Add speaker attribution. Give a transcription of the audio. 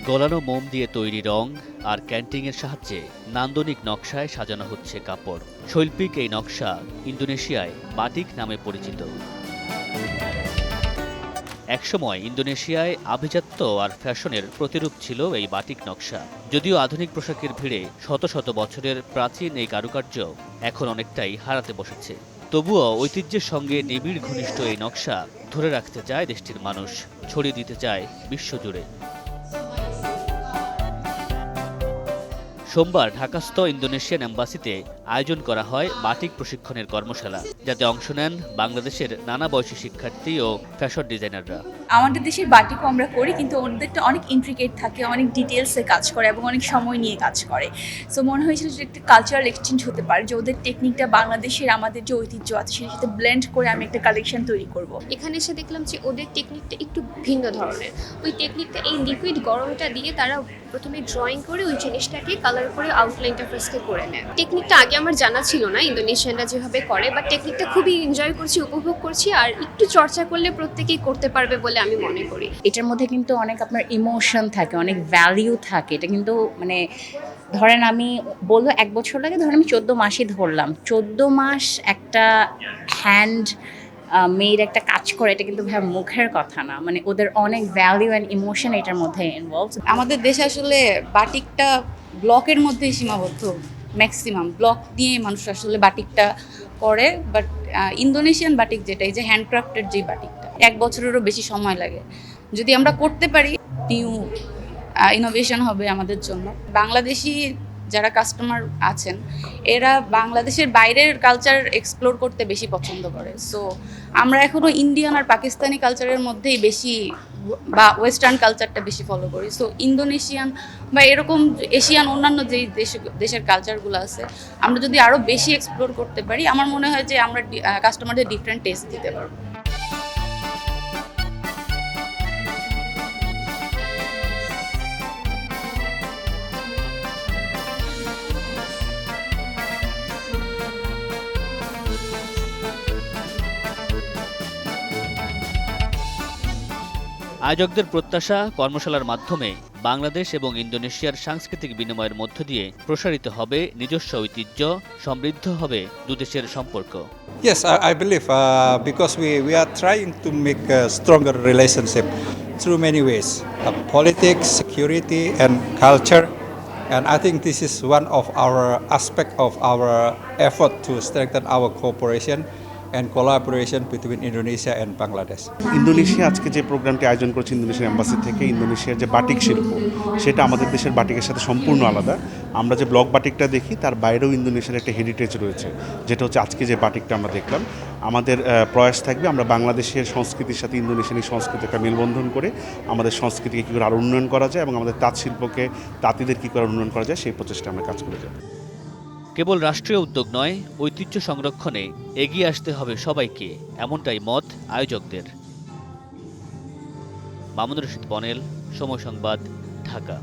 Speaker 1: গলানো মোম দিয়ে তৈরি রং আর ক্যান্টিংয়ের সাহায্যে নান্দনিক নকশায় সাজানো হচ্ছে কাপড়। শৈল্পিক এই নকশা ইন্দোনেশিয়ায় বাটিক নামে পরিচিত। একসময় ইন্দোনেশিয়ায় আভিজাত্য আর ফ্যাশনের প্রতিরূপ ছিল এই বাটিক নকশা। যদিও আধুনিক পোশাকের ভিড়ে শত শত বছরের প্রাচীন এই কারুকার্য এখন অনেকটাই হারাতে বসেছে। তবুও ঐতিহ্যের সঙ্গে নিবিড় ঘনিষ্ঠ এই নকশা ধরে রাখতে চায় দেশটির মানুষ, ছড়িয়ে দিতে চায় বিশ্বজুড়ে। সোমবার ঢাকাস্থ ইন্দোনেশিয়ান এম্বাসিতে আয়োজন করা হয় বাটিক প্রশিক্ষণের কর্মশালা, যাতে অংশ নেন বাংলাদেশের নানা বয়সী শিক্ষার্থী ও ফ্যাশন ডিজাইনাররা।
Speaker 2: আমাদের দেশের বাটিকও আমরা করি, কিন্তু ওদেরটা অনেক ইন্ট্রিকেট থাকে, অনেক ডিটেলসে কাজ করে এবং অনেক সময় নিয়ে কাজ করে। সো মনে হয়েছিল যে একটা কালচারাল এক্সচেঞ্জ হতে পারে, যে ওদের টেকনিকটা বাংলাদেশের আমাদের যে ঐতিহ্য আছে সেটার সাথে ব্লেন্ড করে আমি একটা কালেকশন তৈরি করব।
Speaker 3: এখানে এসে দেখলাম যে ওদের টেকনিকটা একটু ভিন্ন ধরনের। ওই টেকনিকটা এই লিকুইড গরমটা দিয়ে তারা প্রথমে ড্রয়িং করে ওই জিনিসটাকে কালার করে আউটলাইনটা ফার্স্টে করে নেয়। টেকনিকটা আগে আমার জানা ছিল না ইন্দোনেশিয়ানরা যেভাবে করে, বাট টেকনিকটা খুবই এনজয় করছি, উপভোগ করছি, আর একটু চর্চা করলে প্রত্যেকেই করতে পারবে বলে আমি মনে করি।
Speaker 4: এটার মধ্যে কিন্তু অনেক আপনার ইমোশন থাকে, অনেক ভ্যালিউ থাকে। এটা কিন্তু মানে ধরেন আমি বলবো 1 বছর লাগে, ধরেন আমি 14 মাসই ধরলাম, 14 মাস একটা হ্যান্ড মেয়ের একটা কাজ করে, এটা কিন্তু ভাই মুখের কথা না। মানে ওদের অনেক ভ্যালিউ অ্যান্ড ইমোশন এটার মধ্যে ইনভলভ।
Speaker 5: আমাদের দেশে আসলে বাটিকটা ব্লকের মধ্যেই সীমাবদ্ধ, ম্যাক্সিমাম ব্লক দিয়ে মানুষ আসলে বাটিকটা করে। বাট ইন্দোনেশিয়ান বাটিক যেটা, এই যে হ্যান্ডক্রাফটের যে বাটিকটা, 1 বছরেরও বেশি সময় লাগে। যদি আমরা করতে পারি, নিউ ইনোভেশন হবে আমাদের জন্য। বাংলাদেশি যারা কাস্টমার আছেন, এরা বাংলাদেশের বাইরের কালচার এক্সপ্লোর করতে বেশি পছন্দ করে। সো আমরা এখনও ইন্ডিয়ান আর পাকিস্তানি কালচারের মধ্যেই বেশি, বা ওয়েস্টার্ন কালচারটা বেশি ফলো করি। সো ইন্দোনেশিয়ান বা এরকম এশিয়ান অন্যান্য যেই দেশের কালচারগুলো আছে, আমরা যদি আরও বেশি এক্সপ্লোর করতে পারি, আমার মনে হয় যে আমরা কাস্টমারদের ডিফারেন্ট টেস্ট দিতে পারবো।
Speaker 1: আয়োজকদের প্রত্যাশা, কর্মশালার মাধ্যমে বাংলাদেশ এবং ইন্দোনেশিয়ার সাংস্কৃতিক বিনিময়ের মধ্য দিয়ে প্রসারিত হবে নিজস্ব ঐতিহ্য, সমৃদ্ধ হবে দুদেশের সম্পর্ক।
Speaker 6: Yes, I believe because we are trying to make a stronger relationship through many ways, politics, security, and culture. And I think this is one of our aspect of our effort to strengthen our cooperation and collaboration between Indonesia and Bangladesh.
Speaker 7: Indonesia আজকে যে প্রোগ্রামটি আয়োজন করেছে ইন্দোনেশিয়ার embassy থেকে, ইন্দোনেশিয়ার যে batik শিল্প সেটা আমাদের দেশের বাটিকের সাথে সম্পূর্ণ আলাদা। আমরা যে ব্লক বাটিকটা দেখি তার বাইরেও ইন্দোনেশিয়ার একটা হেরিটেজ রয়েছে, যেটা হচ্ছে আজকে যে বাটিকটা আমরা দেখলাম। আমাদের প্রয়াস থাকবে আমরা বাংলাদেশের সংস্কৃতির সাথে ইন্দোনেশিয়ানি সংস্কৃতি একটা মেলবন্ধন করে আমাদের সংস্কৃতিকে কী করে আরও উন্নয়ন করা যায় এবং আমাদের তাঁত শিল্পকে, তাঁতিদের কী করে উন্নয়ন করা যায় সেই প্রচেষ্টা আমরা কাজ করে যাব।
Speaker 1: কেবল রাষ্ট্রীয় উদ্যোগ নয়, ঐতিহ্য সংরক্ষণে এগিয়ে আসতে হবে সবাইকে, এমনটাই মত আয়োজকদের। মামুনুর রশীদ বনেল, সময় সংবাদ, ঢাকা।